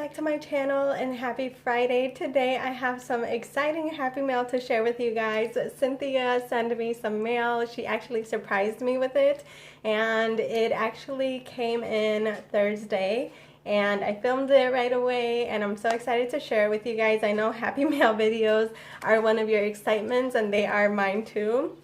back to my channel and happy Friday. Today I have some exciting happy mail to share with you guys. Cynthia sent me some mail. She actually surprised me with it, and it actually came in Thursday, and I filmed it right away, and I'm so excited to share it with you guys. I know happy mail videos are one of your excitements, and they are mine too.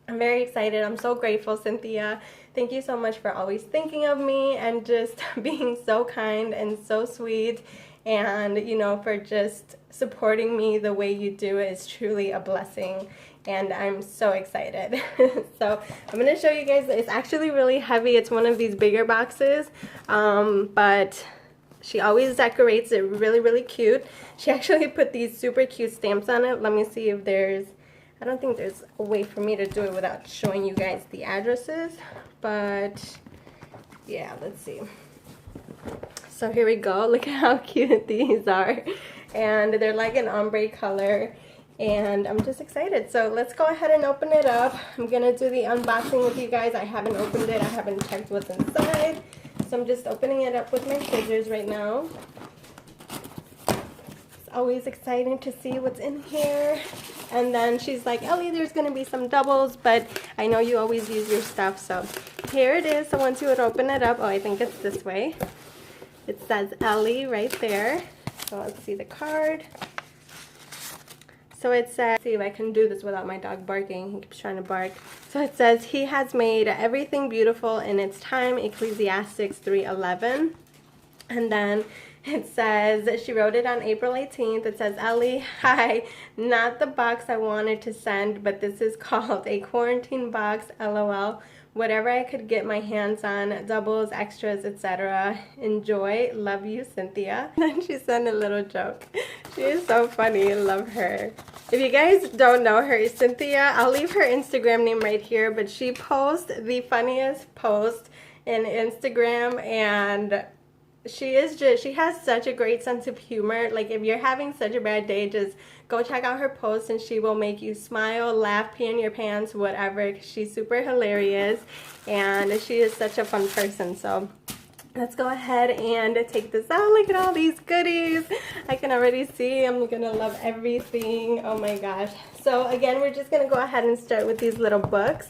I'm very excited. I'm so grateful, Cynthia. Thank you so much for always thinking of me and just being so kind and so sweet, and for just supporting me the way you do. Is truly a blessing, and I'm so excited. So I'm going to show you guys. It's actually really heavy. It's one of these bigger boxes, but she always decorates it really cute. She actually put these super cute stamps on it. Let me see if there's, I don't think there's a way for me to do it without showing you guys the addresses, but yeah, let's see. So here we go. Look at how cute these are, and they're like an ombre color, and I'm just excited. So let's go ahead and open it up. I'm gonna do the unboxing with you guys. I haven't opened it. I haven't checked what's inside, so I'm just opening it up with my scissors right now. It's always exciting to see what's in here. And then she's like, Ellie, there's going to be some doubles, but I know you always use your stuff. So here it is. So once you would open it up, oh, I think it's this way. It says Ellie right there. So let's see the card. So it says, see if I can do this without my dog barking. He keeps trying to bark. So it says, he has made everything beautiful in its time, Ecclesiastes 3:11. And then it says, she wrote it on April 18th. It says, Ellie, hi, not the box I wanted to send, but this is called a quarantine box, LOL. Whatever I could get my hands on, doubles, extras, etc. Enjoy. Love you, Cynthia. Then she sent a little joke. She is so funny. Love her. If you guys don't know her, Cynthia, I'll leave her Instagram name right here, but she posts the funniest post in Instagram, and she has such a great sense of humor. Like, if you're having such a bad day, just go check out her posts and she will make you smile, laugh, pee in your pants, whatever. She's super hilarious, and she is such a fun person. So let's go ahead and take this out. Look at all these goodies. I can already see I'm gonna love everything. Oh my gosh. So again, we're just gonna go ahead and start with these little books.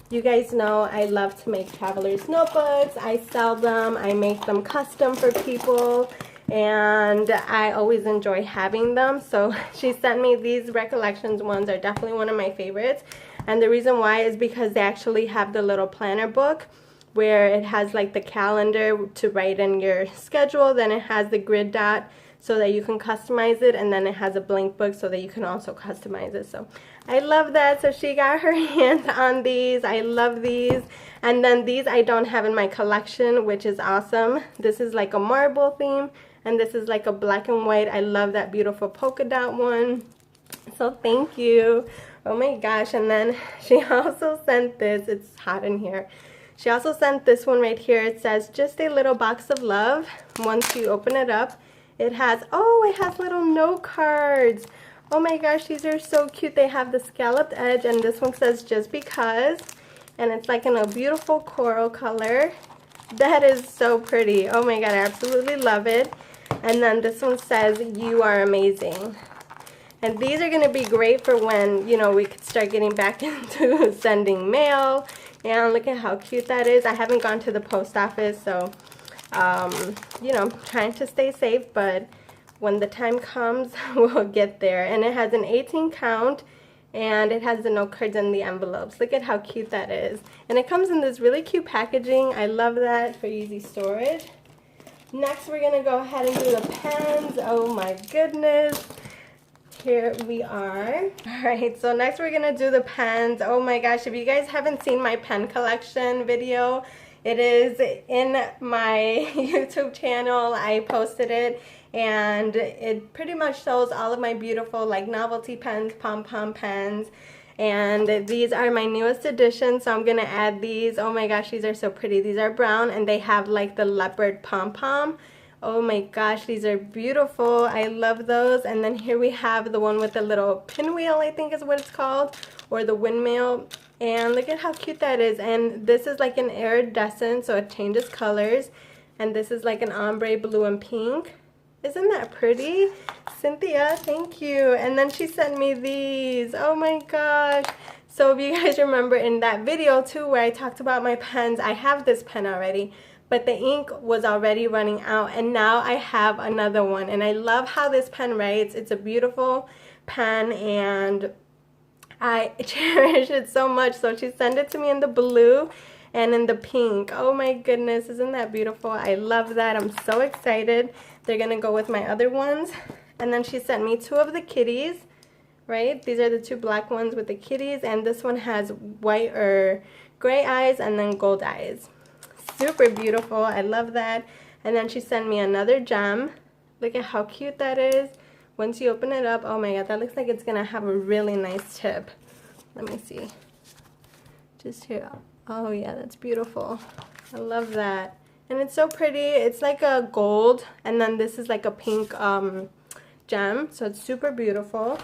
You guys know I love to make traveler's notebooks. I sell them. I make them custom for people, and I always enjoy having them. So she sent me these Recollections ones. Are definitely one of my favorites, and the reason why is because they actually have the little planner book where it has like the calendar to write in your schedule. Then it has the grid dot so that you can customize it, and then it has a blank book so that you can also customize it. So I love that. So she got her hands on these. I love these. And then these I don't have in my collection, which is awesome. This is like a marble theme, and this is like a black and white. I love that beautiful polka dot one. So thank you. Oh my gosh. And then she also sent this. It's hot in here. She also sent this one right here. It says, just a little box of love. Once you open it up, it has little note cards. Oh my gosh, these are so cute. They have the scalloped edge, and this one says, just because, and it's like in a beautiful coral color. That is so pretty. Oh my god, I absolutely love it. And then this one says, you are amazing. And these are going to be great for when, we could start getting back into sending mail. And look at how cute that is. I haven't gone to the post office, so trying to stay safe, but when the time comes, we'll get there. And it has an 18 count, and it has the note cards in the envelopes. Look at how cute that is. And it comes in this really cute packaging. I love that, for easy storage. Next, we're going to go ahead and do the pens. Oh my goodness. Here we are. Alright, so next we're going to do the pens. Oh my gosh, if you guys haven't seen my pen collection video, it is in my YouTube channel. I posted it, and it pretty much shows all of my beautiful like novelty pens, Pom Pom Pens, and these are my newest additions, so I'm gonna add these. Oh my gosh, these are so pretty. These are brown, and they have like the leopard pom-pom. Oh my gosh, these are beautiful. I love those. And then here we have the one with the little pinwheel, I think is what it's called, or the windmill. And look at how cute that is. And this is like an iridescent, so it changes colors. And this is like an ombre blue and pink. Isn't that pretty? Cynthia, thank you. And then she sent me these. Oh my gosh. So if you guys remember in that video too where I talked about my pens, I have this pen already, but the ink was already running out, and now I have another one. And I love how this pen writes. It's a beautiful pen and I cherish it so much. So she sent it to me in the blue and in the pink. Oh my goodness, isn't that beautiful? I love that. I'm so excited. They're gonna go with my other ones. And then she sent me two of the kitties, right? These are the two black ones with the kitties, and this one has white or gray eyes and then gold eyes. Super beautiful. I love that. And then she sent me another gem. Look at how cute that is. Once you open it up, oh my god, that looks like it's gonna have a really nice tip. Let me see. Just here. Oh yeah, that's beautiful. I love that. And it's so pretty. It's like a gold, and then this is like a pink gem, so it's super beautiful.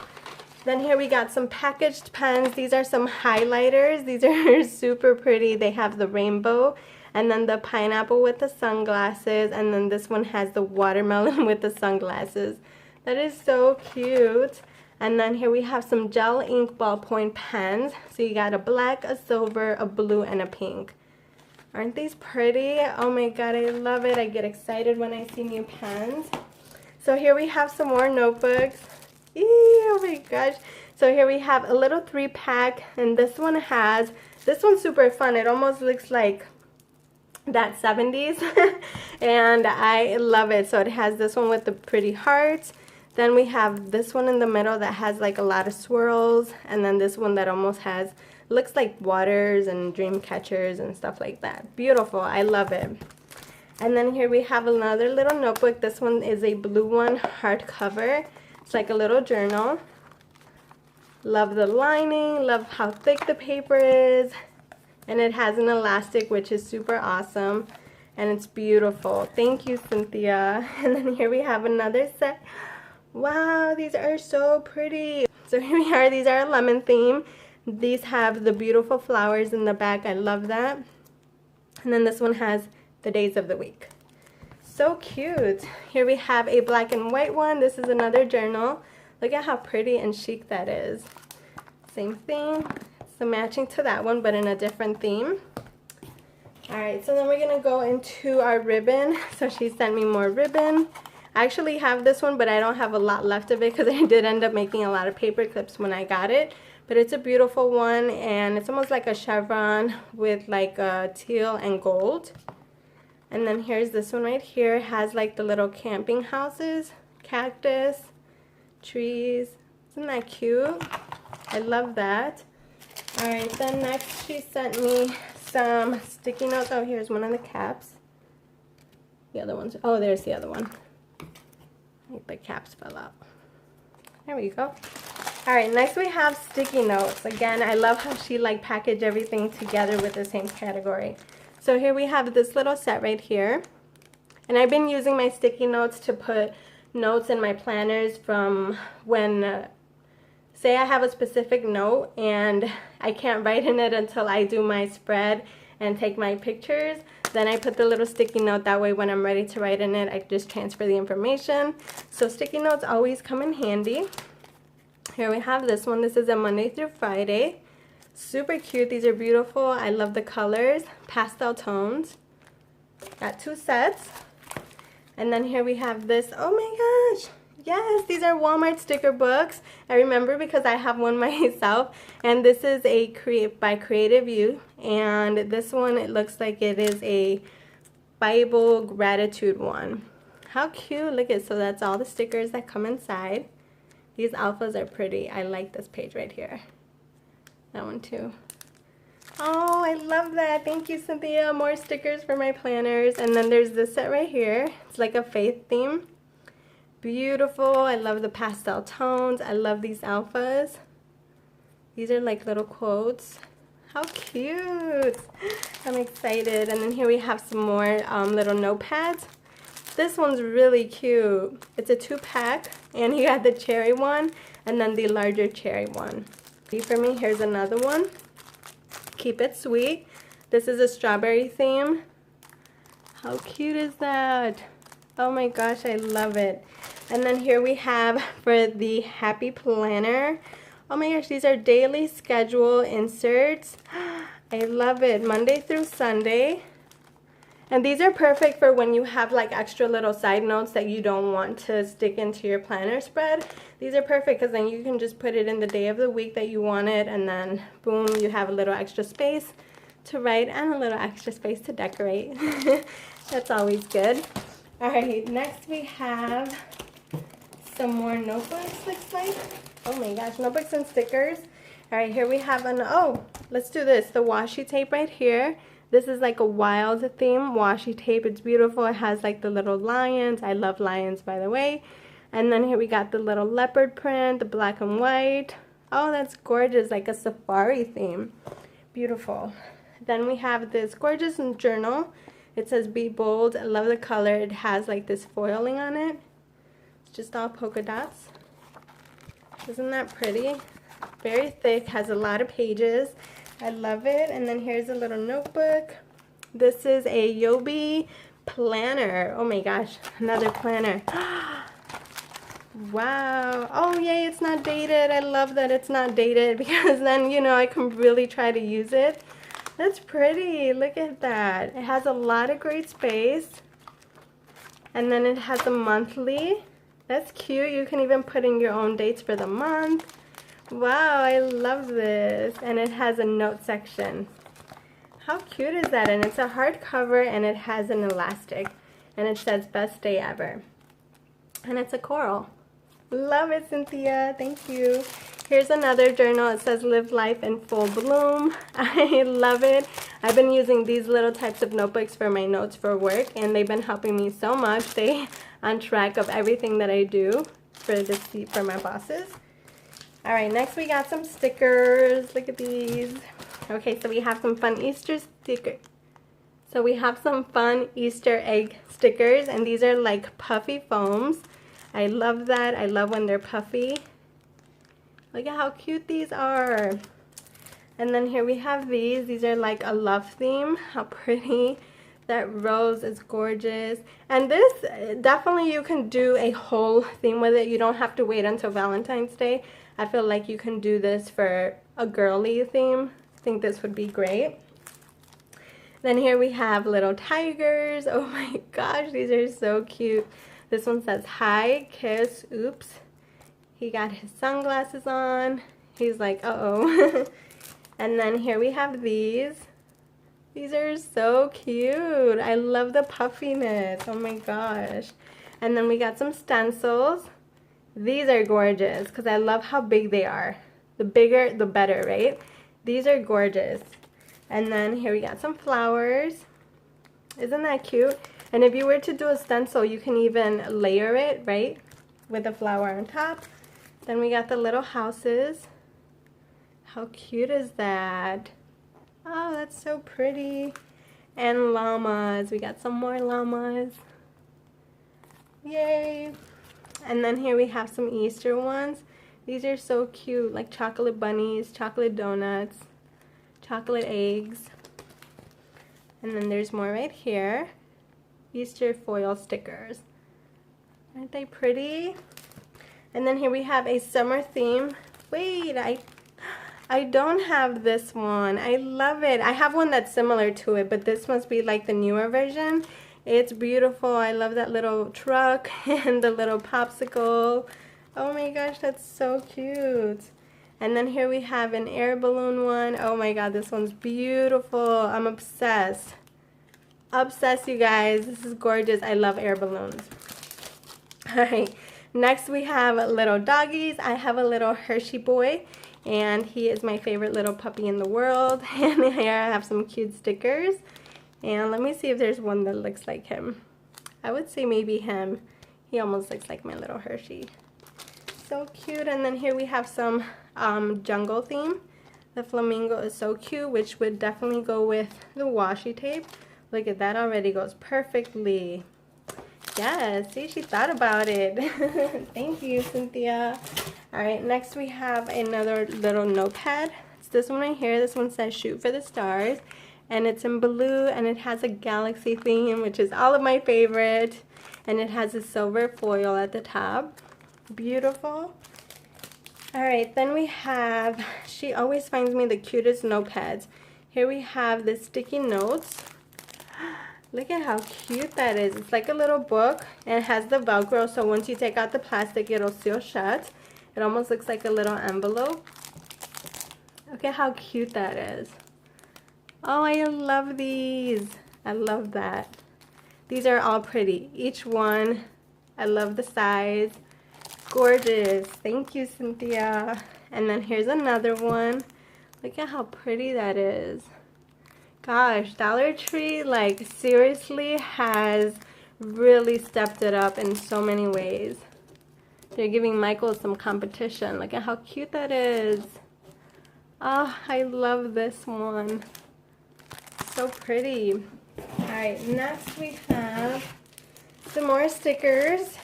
Then here we got some packaged pens. These are some highlighters. These are super pretty. They have the rainbow, and then the pineapple with the sunglasses, and then this one has the watermelon with the sunglasses. That is so cute. And then here we have some gel ink ballpoint pens. So you got a black, a silver, a blue, and a pink. Aren't these pretty? Oh my god, I love it. I get excited when I see new pens. So here we have some more notebooks. Eee, oh my gosh. So here we have a little 3-pack, and this one's super fun. It almost looks like that 70s and I love it. So it has this one with the pretty hearts. Then we have this one in the middle that has like a lot of swirls, and then this one that almost has, looks like waters and dream catchers and stuff like that. Beautiful. I love it. And then here we have another little notebook. This one is a blue one, hardcover. It's like a little journal. Love the lining. Love how thick the paper is. And it has an elastic, which is super awesome. And it's beautiful. Thank you, Cynthia. And then here we have another set. Wow, these are so pretty. So here we are. These are a lemon theme. These have the beautiful flowers in the back. I love that. And then this one has the days of the week. So cute. Here we have a black and white one. This is another journal. Look at how pretty and chic that is. Same thing. So matching to that one, but in a different theme. Alright, so then we're going to go into our ribbon. So she sent me more ribbon. I actually have this one, but I don't have a lot left of it because I did end up making a lot of paper clips when I got it. But it's a beautiful one, and it's almost like a chevron with like a teal and gold. And then here's this one right here. It has like the little camping houses, cactus, trees. Isn't that cute? I love that. Alright, then next she sent me some sticky notes. Oh, here's one of the caps. The other one's, oh, there's the other one. The caps fell out. There we go. Alright, next we have sticky notes. Again, I love how she like packaged everything together with the same category. So here we have this little set right here. And I've been using my sticky notes to put notes in my planners from when, say I have a specific note and I can't write in it until I do my spread and take my pictures. Then I put the little sticky note. That way when I'm ready to write in it, I just transfer the information. So sticky notes always come in handy. Here we have this one. This is a Monday through Friday. Super cute. These are beautiful. I love the colors. Pastel tones. Got 2 sets. And then here we have this. Oh my gosh. Yes, these are Walmart sticker books. I remember because I have one myself. And this is a by Creative You. And this one, it looks like it is a Bible gratitude one. How cute. Look at, so that's all the stickers that come inside. These alphas are pretty. I like this page right here. That one too. Oh, I love that. Thank you, Cynthia. More stickers for my planners. And then there's this set right here. It's like a faith theme. Beautiful. I love the pastel tones. I love these alphas. These are like little quotes. How cute. I'm excited. And then here we have some more little notepads. This one's really cute. It's a 2-pack, and you got the cherry one and then the larger cherry one. For me, here's another one. Keep it sweet. This is a strawberry theme. How cute is that? Oh my gosh, I love it. And then here we have for the Happy Planner. Oh my gosh, these are daily schedule inserts. I love it. Monday through Sunday. And these are perfect for when you have like extra little side notes that you don't want to stick into your planner spread. These are perfect because then you can just put it in the day of the week that you want it, and then boom, you have a little extra space to write and a little extra space to decorate. That's always good. Alright, next we have some more notebooks, looks like. Oh my gosh, notebooks and stickers. Alright, here we have let's do this. The washi tape right here. This is like a wild theme washi tape. It's beautiful. It has like the little lions. I love lions, by the way. And then here we got the little leopard print, the black and white. Oh, that's gorgeous, like a safari theme. Beautiful. Then we have this gorgeous journal. It says be bold. I love the color. It has like this foiling on it. It's just all polka dots. Isn't that pretty? Very thick, has a lot of pages. I love it. And then here's a little notebook. This is a Yobi planner. Oh my gosh, another planner. Wow. Oh yay, it's not dated. I love that it's not dated because then, you know, I can really try to use it. That's pretty. Look at that. It has a lot of great space. And then it has a monthly. That's cute. You can even put in your own dates for the month. Wow, I love this. And it has a note section. How cute is that? And it's a hardcover and it has an elastic. And it says best day ever. And it's a coral. Love it, Cynthia. Thank you. Here's another journal. It says live life in full bloom. I love it. I've been using these little types of notebooks for my notes for work, and they've been helping me so much. Stay on track of everything that I do for my bosses. Alright, next we got some stickers. Look at these. Okay, so we have some fun Easter stickers. So we have some fun Easter egg stickers, and these are like puffy foams. I love that. I love when they're puffy. Look at how cute these are. And then here we have these. These are like a love theme. How pretty. That rose is gorgeous. And this, definitely you can do a whole theme with it. You don't have to wait until Valentine's Day. I feel like you can do this for a girly theme. I think this would be great. Then here we have little tigers. Oh my gosh, these are so cute. This one says hi, kiss, oops. He got his sunglasses on. He's like, uh-oh. And then here we have these. These are so cute. I love the puffiness. Oh my gosh. And then we got some stencils. These are gorgeous because I love how big they are. The bigger, the better, right? These are gorgeous. And then here we got some flowers. Isn't that cute? And if you were to do a stencil, you can even layer it, right? With a flower on top. Then we got the little houses. How cute is that? Oh, that's so pretty. And llamas. We got some more llamas. Yay. And then here we have some Easter ones. These are so cute, like chocolate bunnies, chocolate donuts, chocolate eggs. And then there's more right here. Easter foil stickers. Aren't they pretty? And then here we have a summer theme. Wait, I don't have this one. I love it. I have one that's similar to it, but this must be like the newer version. It's beautiful. I love that little truck and the little popsicle. Oh my gosh, that's so cute. And then here we have an air balloon one. Oh my god, this one's beautiful. I'm obsessed. Obsessed, you guys. This is gorgeous. I love air balloons. Alright, next we have little doggies. I have a little Hershey boy, and he is my favorite little puppy in the world. And here I have some cute stickers. And let me see if there's one that looks like him. I would say maybe him. He almost looks like my little Hershey. So cute. And then here we have some jungle theme. The flamingo is so cute, which would definitely go with the washi tape. Look at that, already goes perfectly. Yes, see, she thought about it. Thank you, Cynthia. Alright, next we have another little notepad. It's this one right here. This one says shoot for the stars. and it's in blue, and it has a galaxy theme, which is all of my favorite, and it has a silver foil at the top. Beautiful. Alright, then we have, she always finds me the cutest notepads. Here we have the sticky notes. Look at how cute that is. It's like a little book, and it has the Velcro, so once you take out the plastic, it'll seal shut. It almost looks like a little envelope. Look at how cute that is. Oh, I love these. I love that. These are all pretty. Each one. I love the size. Gorgeous. Thank you, Cynthia. And then here's another one. Look at how pretty that is. Gosh, Dollar Tree, like, seriously has really stepped it up in so many ways. They're giving Michael some competition. Look at how cute that is. Oh, I love this one. So pretty. Alright, next we have some more stickers.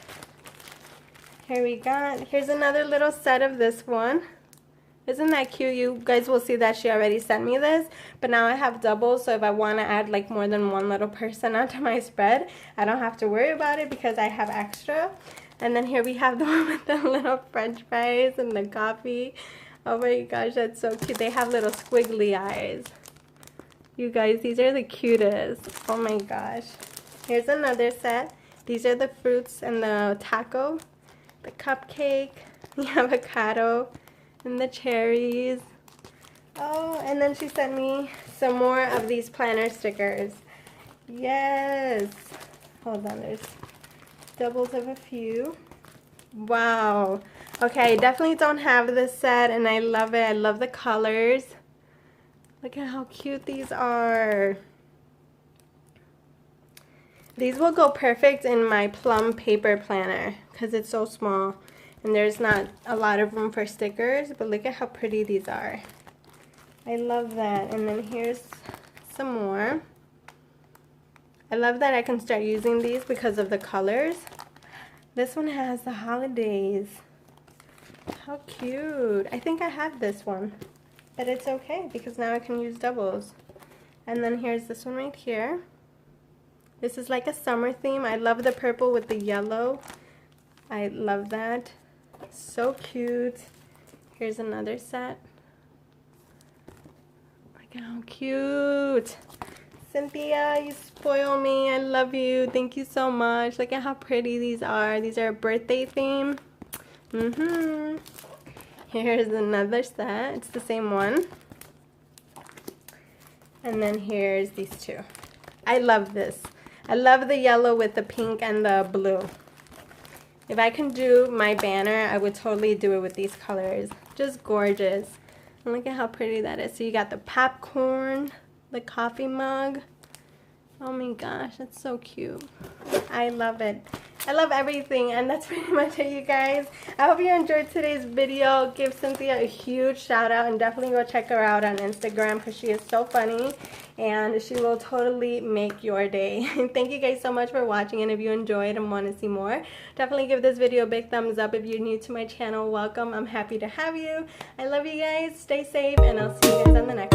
Here's another little set of this one. Isn't that cute? You guys will see that she already sent me this, but now I have doubles, so if I want to add like more than one little person onto my spread, I don't have to worry about it because I have extra. And then here we have the one with the little french fries and the coffee. Oh my gosh, that's so cute. They have little squiggly eyes. You guys, these are the cutest. Oh my gosh. Here's another set. These are the fruits and the taco, the cupcake, the avocado, and the cherries. Oh, and then she sent me some more of these planner stickers. Yes. Hold on, there's doubles of a few. Wow. Okay, I definitely don't have this set, and I love it. I love the colors. Look at how cute these are. These will go perfect in my plum paper planner because it's so small and there's not a lot of room for stickers, but look at how pretty these are. I love that. And then here's some more. I love that I can start using these because of the colors. This one has the holidays. How cute. I think I have this one, but it's okay because now I can use doubles. And then here's this one right here. This is like a summer theme. I love the purple with the yellow. I love that. So cute. Here's another set. Look at how cute. Cynthia, you spoil me. I love you. Thank you so much. Look at how pretty these are. These are a birthday theme. Here's another set. It's the same one. And then here's these two. I love this. I love the yellow with the pink and the blue. If I can do my banner, I would totally do it with these colors. Just gorgeous. And look at how pretty that is. So you got the popcorn, the coffee mug. Oh my gosh, that's so cute. I love it. I love everything, and that's pretty much it, you guys. I hope you enjoyed today's video. Give Cynthia a huge shout out, and definitely go check her out on Instagram because she is so funny and she will totally make your day. Thank you guys so much for watching, and if you enjoyed and want to see more, definitely give this video a big thumbs up. If you're new to my channel, welcome. I'm happy to have you. I love you guys. Stay safe, and I'll see you guys on the next one.